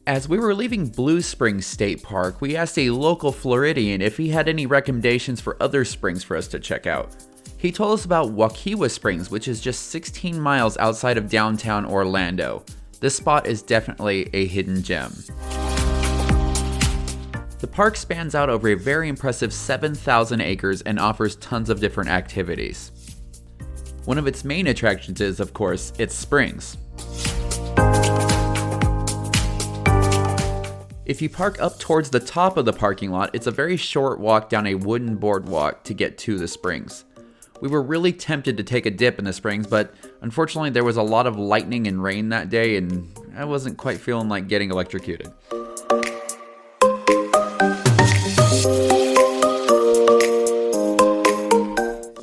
As we were leaving Blue Springs State Park, we asked a local Floridian if he had any recommendations for other springs for us to check out. He told us about Wekiwa Springs, which is just 16 miles outside of downtown Orlando. This spot is definitely a hidden gem. The park spans out over a very impressive 7,000 acres and offers tons of different activities. One of its main attractions is, of course, its springs. If you park up towards the top of the parking lot, it's a very short walk down a wooden boardwalk to get to the springs. We were really tempted to take a dip in the springs, but unfortunately there was a lot of lightning and rain that day and I wasn't quite feeling like getting electrocuted.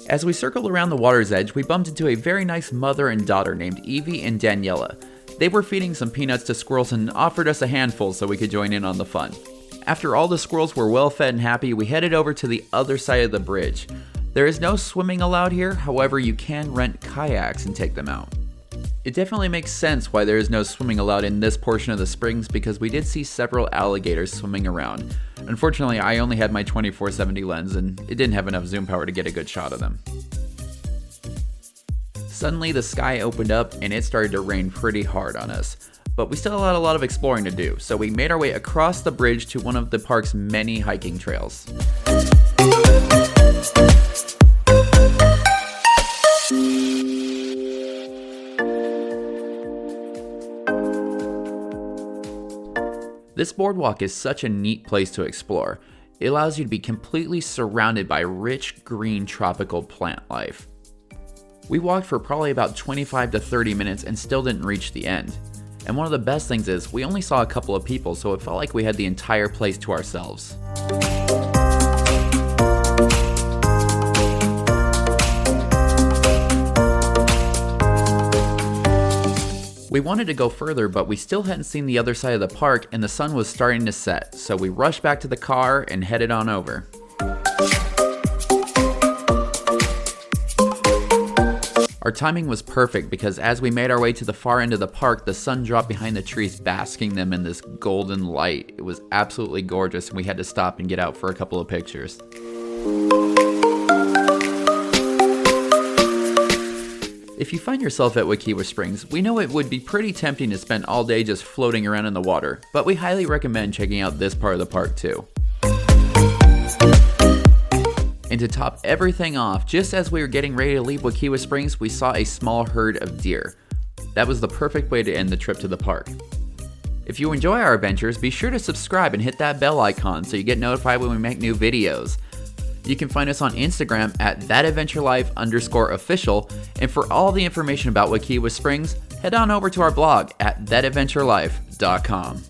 As we circled around the water's edge, we bumped into a very nice mother and daughter named Evie and Daniela. They were feeding some peanuts to squirrels and offered us a handful so we could join in on the fun. After all the squirrels were well fed and happy, we headed over to the other side of the bridge. There is no swimming allowed here, however you can rent kayaks and take them out. It definitely makes sense why there is no swimming allowed in this portion of the springs because we did see several alligators swimming around. Unfortunately, I only had my 24-70 lens and it didn't have enough zoom power to get a good shot of them. Suddenly the sky opened up and it started to rain pretty hard on us. But we still had a lot of exploring to do, so we made our way across the bridge to one of the park's many hiking trails. This boardwalk is such a neat place to explore. It allows you to be completely surrounded by rich green tropical plant life. We walked for probably about 25 to 30 minutes and still didn't reach the end. And one of the best things is we only saw a couple of people, so it felt like we had the entire place to ourselves. We wanted to go further, but we still hadn't seen the other side of the park and the sun was starting to set, so we rushed back to the car and headed on over. Our timing was perfect because as we made our way to the far end of the park, the sun dropped behind the trees, basking them in this golden light. It was absolutely gorgeous and we had to stop and get out for a couple of pictures. If you find yourself at Wekiwa Springs, we know it would be pretty tempting to spend all day just floating around in the water, but we highly recommend checking out this part of the park too. And to top everything off, just as we were getting ready to leave Wekiwa Springs, we saw a small herd of deer. That was the perfect way to end the trip to the park. If you enjoy our adventures, be sure to subscribe and hit that bell icon so you get notified when we make new videos. You can find us on Instagram at thatadventurelife_official, and for all the information about Wekiwa Springs, head on over to our blog at thatadventurelife.com.